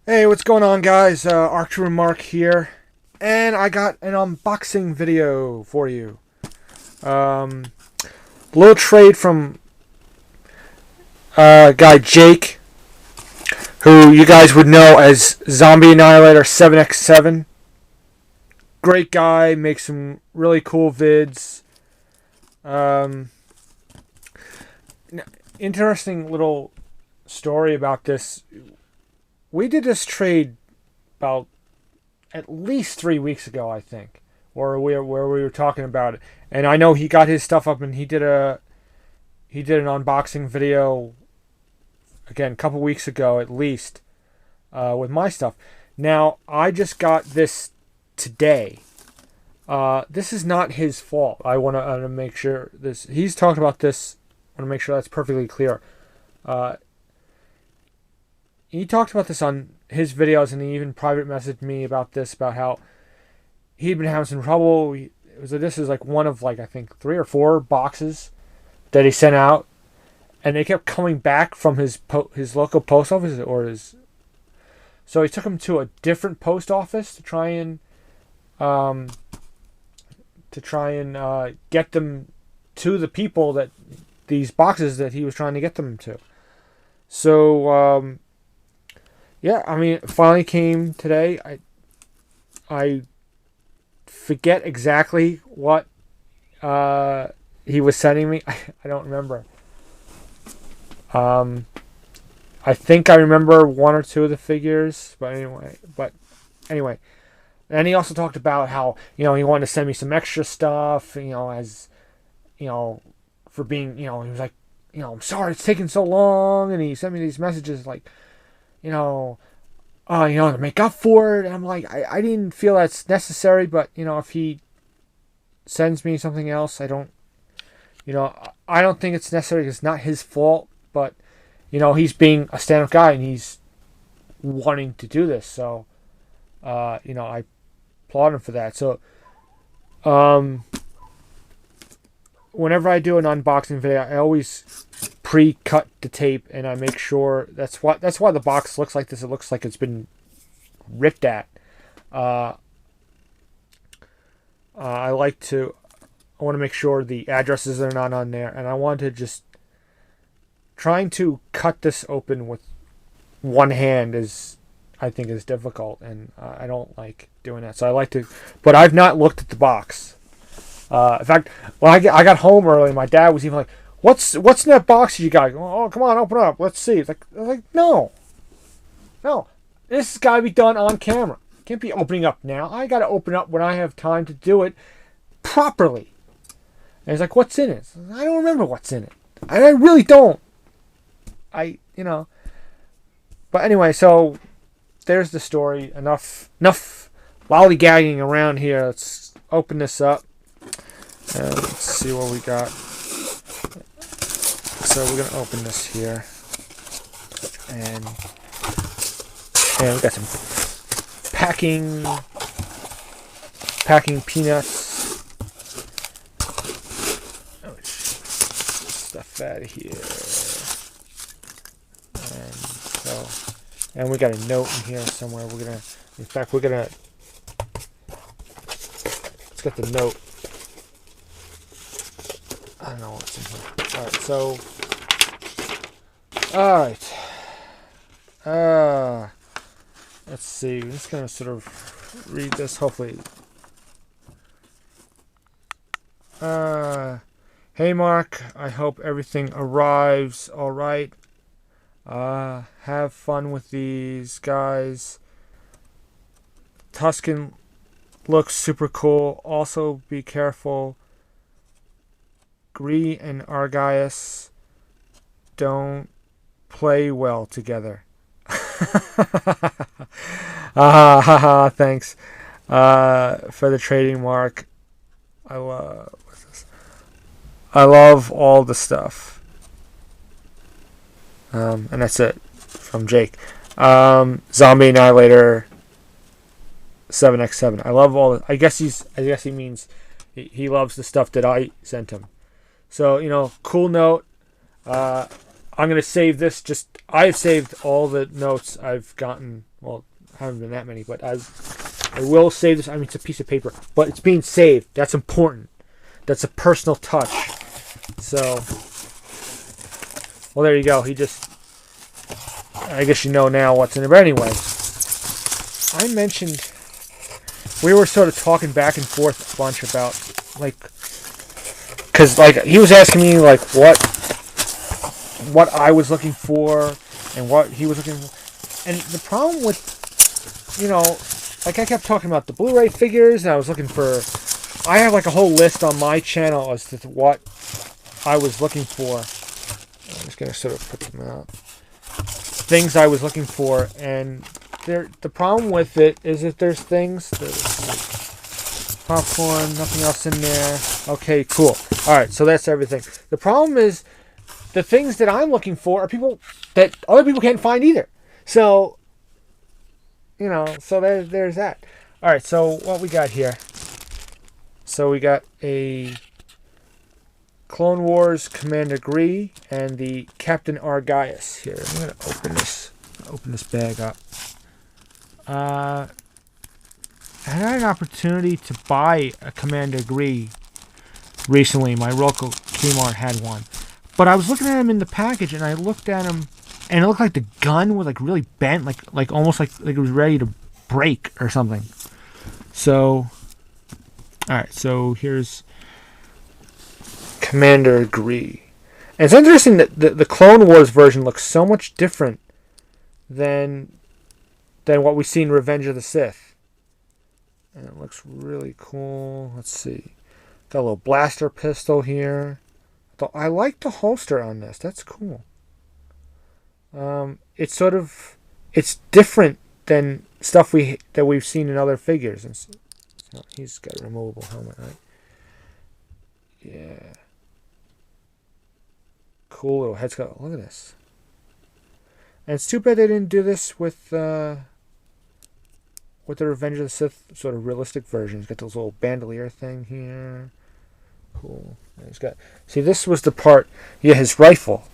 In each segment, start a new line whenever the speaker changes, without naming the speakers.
Hey, what's going on, guys? Archer Mark here, and I got an unboxing video for you. Um, Little trade from guy Jake, who you guys would know as Zombieanialator 7x7. Great guy, makes some really cool vids. Um, Interesting little story about this. We did this trade about at least 3 weeks ago, I think, where we were talking about it. And I know he got his stuff up, and he did an unboxing video again a couple weeks ago at least, with my stuff. Now I just got this today. This is not his fault. I want to make sure this. He's talked about this. I want to make sure that's perfectly clear. Uh, he talked about this on his videos, and he even private messaged me about this, about how he'd been having some trouble. This is like one of, like, I think 3 or 4 boxes that he sent out, and they kept coming back from his local post office or his. So he took him to a different post office to try and get them to the people that these boxes that he was trying to get them to. So yeah, I mean, it finally came today. I forget exactly what he was sending me. I don't remember. I think I remember 1 or 2 of the figures, but anyway. And he also talked about how, he wanted to send me some extra stuff, as, for being, he was like, I'm sorry it's taking so long, and he sent me these messages like, to make up for it. And I'm like, I didn't feel that's necessary, but, if he sends me something else, I don't think it's necessary. It's not his fault, but, he's being a stand-up guy, and he's wanting to do this. So, I applaud him for that. So, whenever I do an unboxing video, I always pre-cut the tape, and I make sure that's why the box looks like this. It looks like it's been ripped at. I want to make sure the addresses are not on there, and I want to just trying to cut this open with one hand I think is difficult, and I don't like doing that. So I like to, but I've not looked at the box. In fact, when I got home early, my dad was even like, "What's in that box you got?" Oh, come on, open it up. Let's see. I was like, no, this has got to be done on camera. Can't be opening up now. I got to open up when I have time to do it properly. And he's like, "What's in it?" I don't remember what's in it. I really don't. But anyway, so there's the story. Enough lollygagging around here. Let's open this up. Let's see what we got. So we're gonna open this here, and we got some packing peanuts. Oh, stuff out of here. And we got a note in here somewhere. Let's get the note. I don't know what's in here. Alright. Let's see. I'm just going to sort of read this, hopefully. Hey, Mark. I hope everything arrives alright. Have fun with these guys. Tuscan looks super cool. Also, be careful. Gree and Argias don't play well together. Thanks for the trading, Mark. I love all the stuff. And that's it from Jake. Zombieanialator 7x7. I love all. I guess he means he loves the stuff that I sent him. So, cool note. I'm going to save this. I've saved all the notes I've gotten. Well, haven't been that many, but I will save this. I mean, it's a piece of paper, but it's being saved. That's important. That's a personal touch. So, well, there you go. I guess you know now what's in it. But anyway, I mentioned, we were sort of talking back and forth a bunch about, like, because, like, he was asking me, like, what I was looking for and what he was looking for. And the problem with, like, I kept talking about the Blu-ray figures, and I was looking for, I have, like, a whole list on my channel as to what I was looking for. I'm just going to sort of put them out. Things I was looking for, and the problem with it is that there's popcorn, nothing else in there. Okay, cool. Alright, so that's everything. The problem is, the things that I'm looking for are people that other people can't find either. So, so there's that. Alright, so what we got here? So we got a Clone Wars Commander Gree and the Captain Argyus here. I'm going to open this bag up. I had an opportunity to buy a Commander Gree recently. My local Kmart had one. But I was looking at him in the package, and I looked at him, and it looked like the gun was like really bent, like almost like it was ready to break or something. So, alright, so here's Commander Gree. And it's interesting that the Clone Wars version looks so much different than what we see in Revenge of the Sith. And it looks really cool. Let's see. Got a little blaster pistol here. I like the holster on this. That's cool. It's different than stuff that we've seen in other figures. And so he's got a removable helmet, right? Yeah. Cool little head sculpt. Look at this. And it's too bad they didn't do this with the Revenge of the Sith sort of realistic version. He's got this little bandolier thing here. Cool. And he's got. See, this was the part. Yeah, his rifle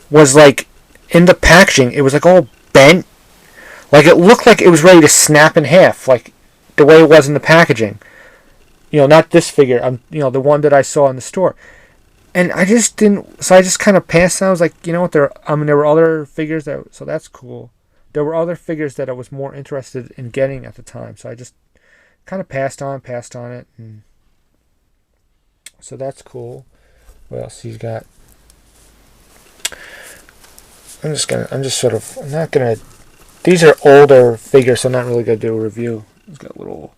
was like in the packaging. It was like all bent. Like it looked like it was ready to snap in half, like the way it was in the packaging. Not this figure. The one that I saw in the store. And I just didn't. So I just kind of passed. I was like, you know what? There were other figures so that's cool. There were other figures that I was more interested in getting at the time. So I just kind of passed on it, and so that's cool. What else he's got? I'm not gonna. These are older figures, so I'm not really gonna do a review. He's got a little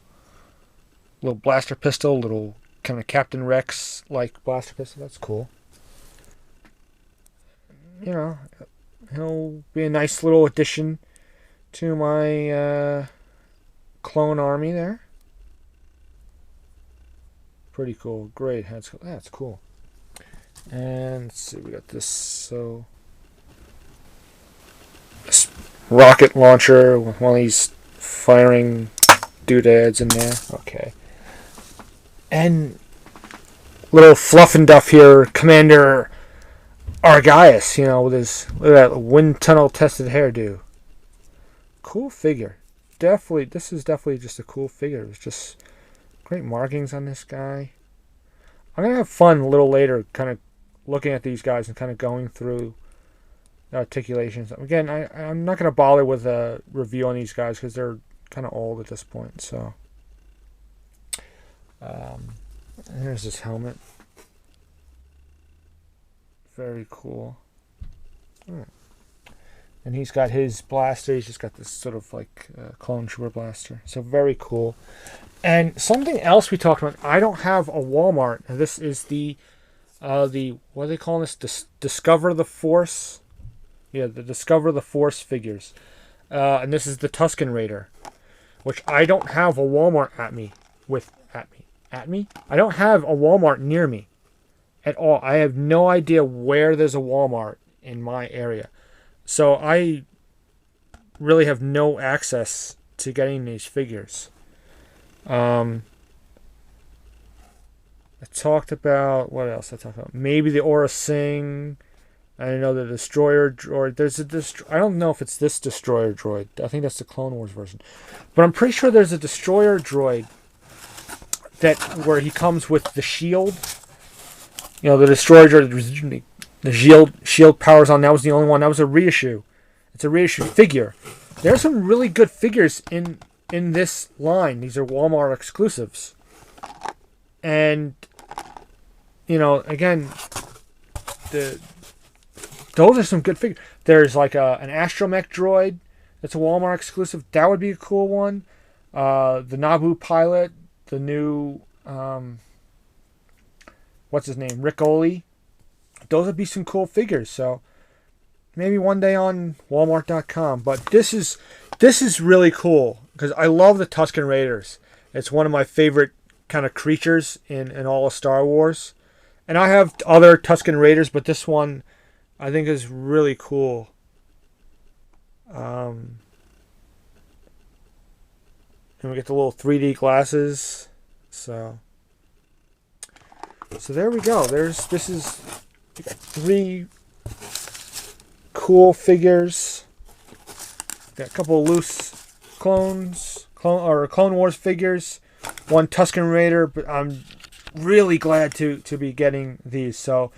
blaster pistol, little kind of Captain Rex like blaster pistol. That's cool. He'll be a nice little addition to my clone army there. Pretty cool. Great. That's cool. And let's see, we got this this rocket launcher while he's firing doodads in there. Okay. And little fluff and duff here, Commander Argyus, with look at that wind tunnel tested hairdo. Cool figure. This is definitely just a cool figure. It's just great markings on this guy. I'm going to have fun a little later kind of looking at these guys and kind of going through the articulations. Again, I'm not going to bother with a review on these guys because they're kind of old at this point. So, here's this helmet. Very cool. And he's got his blaster. He's just got this sort of like clone trooper blaster. So very cool. And something else we talked about. I don't have a Walmart. And this is the what are they calling this? Discover the Force. Yeah, the Discover the Force figures. And this is the Tusken Raider, which I don't have a Walmart at me. I don't have a Walmart near me at all. I have no idea where there's a Walmart in my area. So I really have no access to getting these figures. I talked about, what else I talked about? Maybe the Aura Singh, I know the Destroyer droid. There's a I don't know if it's this Destroyer droid. I think that's the Clone Wars version. But I'm pretty sure there's a Destroyer droid where he comes with the shield. You know, the Destroyer droid, the shield powers on. That was the only one. That was a reissue. It's a reissue figure. There are some really good figures in this line. These are Walmart exclusives. And, you know, again, those are some good figures. There's like an Astromech droid that's a Walmart exclusive. That would be a cool one. The Naboo pilot, the new, what's his name, Rick Oley. Those would be some cool figures. So maybe one day on Walmart.com. But this is really cool because I love the Tusken Raiders. It's one of my favorite kind of creatures in all of Star Wars. And I have other Tusken Raiders, but this one I think is really cool. And we get the little 3D glasses. So there we go. This is we got 3 cool figures. Got a couple of loose Clone Wars figures. One Tusken Raider, but I'm really glad to be getting these. So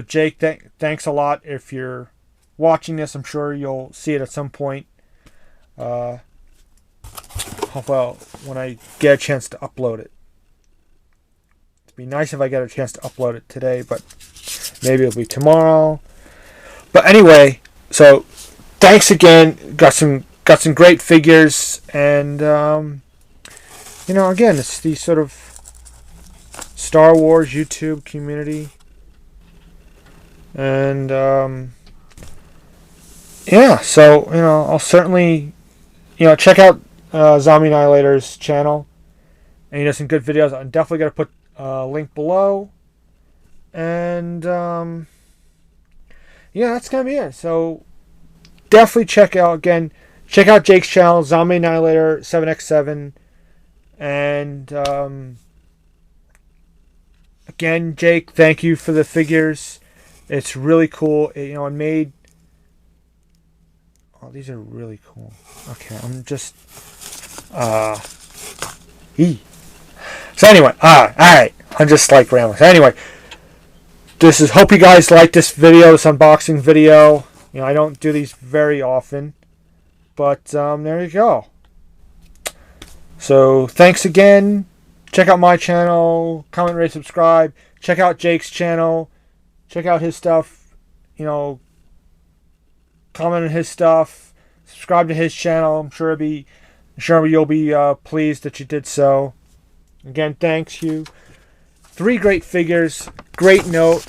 Jake, thanks a lot. If you're watching this, I'm sure you'll see it at some point. Well, when I get a chance to upload it. It'd be nice if I get a chance to upload it today, but maybe it'll be tomorrow. But anyway, so thanks again. Got some great figures, and you know, again, it's the sort of Star Wars YouTube community, and yeah. So you know, I'll certainly check out Zombieanialator's channel, and he does some good videos. I'm definitely gonna put a link below, and yeah, that's gonna be it. So definitely check out Jake's channel, Zombieanialator 7x7, and again, Jake, thank you for the figures. It's really cool. And made. Oh, these are really cool. Okay, I'm just. So anyway, all right. I'm just like rambling. So anyway, hope you guys like this video, this unboxing video. I don't do these very often, but there you go. So thanks again. Check out my channel. Comment, rate, subscribe. Check out Jake's channel. Check out his stuff. Comment on his stuff. Subscribe to his channel. I'm sure you'll be pleased that you did so. Again, thanks you. 3 great figures. Great note.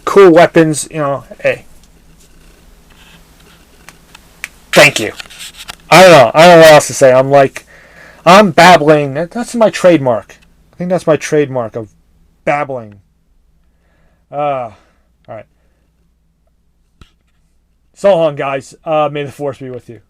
Cool weapons. Hey. Thank you. I don't know what else to say. I'm babbling. That's my trademark. I think that's my trademark of babbling. All right. So long, guys. May the Force be with you.